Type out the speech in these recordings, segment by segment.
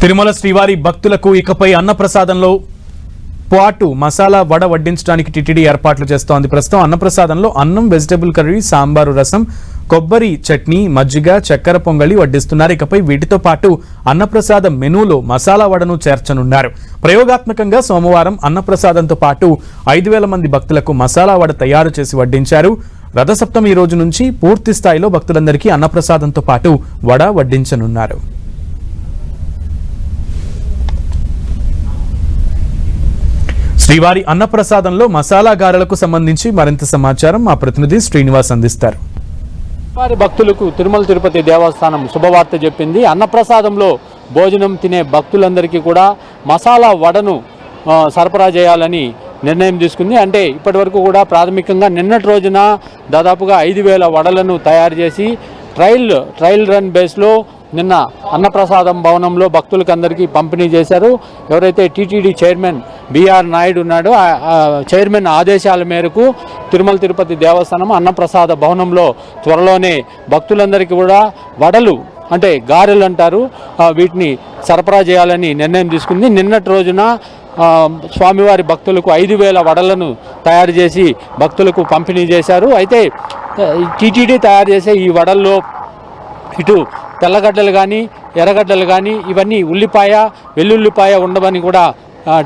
తిరుమల శ్రీవారి భక్తులకు ఇకపై అన్నప్రసాదంలో పాటు మసాలా వడ వడ్డించడానికి టిటిడి ఏర్పాట్లు చేస్తోంది. ప్రస్తుతం అన్నప్రసాదంలో అన్నం, వెజిటబుల్ కర్రీ, సాంబారు, రసం, కొబ్బరి చట్నీ, మజ్జిగ, చక్కెర పొంగలి వడ్డిస్తున్నారు. ఇకపై వీటితో పాటు అన్నప్రసాదం మెనూలో మసాలా వడను చేర్చనున్నారు. ప్రయోగాత్మకంగా సోమవారం అన్నప్రసాదంతో పాటు 5,000 మంది భక్తులకు మసాలా వడ తయారు చేసి వడ్డించారు. రథసప్తమి రోజు నుంచి పూర్తి స్థాయిలో భక్తులందరికీ అన్నప్రసాదంతో పాటు వడ వడ్డించనున్నారు. శ్రీవారి అన్నప్రసాదంలో మసాలా గారెలకు సంబంధించి మరింత సమాచారం మా ప్రతినిధి శ్రీనివాస్ అందిస్తారు. వారి భక్తులకు తిరుమల తిరుపతి దేవస్థానం శుభవార్త చెప్పింది. అన్నప్రసాదంలో భోజనం తినే భక్తులందరికీ కూడా మసాలా వడను సరఫరా చేయాలని నిర్ణయం తీసుకుంది. అంటే ఇప్పటి వరకు కూడా ప్రాథమికంగా నిన్నటి రోజున దాదాపుగా 5,000 వడలను తయారు చేసి ట్రయల్ రన్ బేస్లో నిన్న అన్నప్రసాదం భవనంలో భక్తులకు అందరికీ పంపిణీ చేశారు. ఎవరైతే టీటీడీ చైర్మన్ బిఆర్ నాయుడు ఉన్నాడో ఆ చైర్మన్ ఆదేశాల మేరకు తిరుమల తిరుపతి దేవస్థానం అన్నప్రసాద భవనంలో త్వరలోనే భక్తులందరికీ కూడా వడలు అంటే గారెలు అంటారు వీటిని సరఫరా చేయాలని నిర్ణయం తీసుకుంది. నిన్నటి రోజున స్వామివారి భక్తులకు 5,000 వడలను తయారు చేసి భక్తులకు పంపిణీ చేశారు. అయితే టీటీడీ తయారు చేసే ఈ వడల్లో ఇటు తెల్లగడ్డలు కానీ ఎర్రగడ్డలు కానీ ఇవన్నీ ఉల్లిపాయ, వెల్లుల్లిపాయ ఉండవని కూడా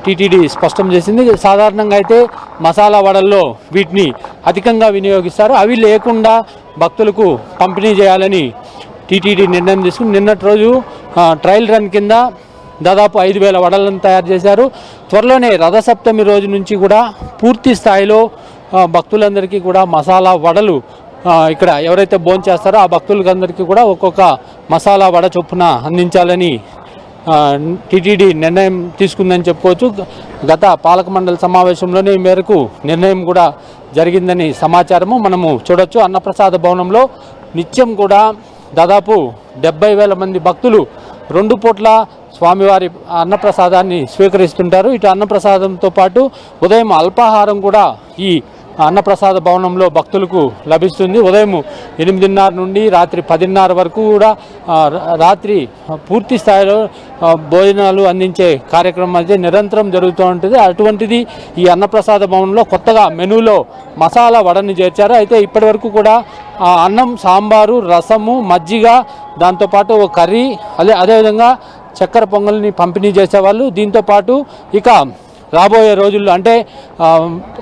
టీటీడీ స్పష్టం చేసింది. సాధారణంగా అయితే మసాలా వడల్లో వీటిని అధికంగా వినియోగిస్తారు. అవి లేకుండా భక్తులకు పంపిణీ చేయాలని టీటీడీ నిర్ణయం తీసుకుని నిన్నటి రోజు ట్రయల్ రన్ కింద దాదాపు 5,000 వడలను తయారు చేశారు. త్వరలోనే రథసప్తమి రోజు నుంచి కూడా పూర్తి స్థాయిలో భక్తులందరికీ కూడా మసాలా వడలు ఇక్కడ ఎవరైతే భోంచేస్తారో ఆ భక్తులందరికీ కూడా ఒక్కొక్క మసాలా వడ చొప్పున అందించాలని టీటీడీ నిర్ణయం తీసుకుందని చెప్పుకోవచ్చు. గత పాలక మండలి సమావేశంలోనే ఈ మేరకు నిర్ణయం కూడా జరిగిందని సమాచారము మనము చూడొచ్చు. అన్నప్రసాద భవనంలో నిత్యం కూడా దాదాపు 70,000 మంది భక్తులు 2 పూట్ల స్వామివారి అన్నప్రసాదాన్ని స్వీకరిస్తుంటారు. ఇటు అన్నప్రసాదంతో పాటు ఉదయం అల్పాహారం కూడా ఈ అన్నప్రసాద భవనంలో భక్తులకు లభిస్తుంది. ఉదయం 8:30 నుండి రాత్రి 10:30 వరకు కూడా రాత్రి పూర్తి స్థాయిలో భోజనాలు అందించే కార్యక్రమం అయితే నిరంతరం జరుగుతూ ఉంటుంది. అటువంటిది ఈ అన్నప్రసాద భవనంలో కొత్తగా మెనూలో మసాలా వడని చేర్చారు. అయితే ఇప్పటి వరకు కూడా అన్నం, సాంబారు, రసము, మజ్జిగ, దాంతోపాటు ఒక కర్రీ, అదేవిధంగా చక్కెర పొంగల్ని పంపిణీ చేసేవాళ్ళు. దీంతోపాటు ఇక రాబోయే రోజుల్లో అంటే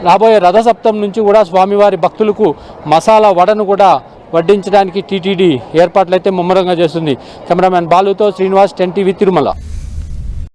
రాబోయే రథసప్తం నుంచి కూడా స్వామివారి భక్తులకు మసాలా వడను కూడా వడ్డించడానికి టీటీడీ ఏర్పాట్లయితే ముమ్మరంగా చేస్తుంది. కెమెరామ్యాన్ బాలుతో శ్రీనివాస్, 10 టీవీ, తిరుమల.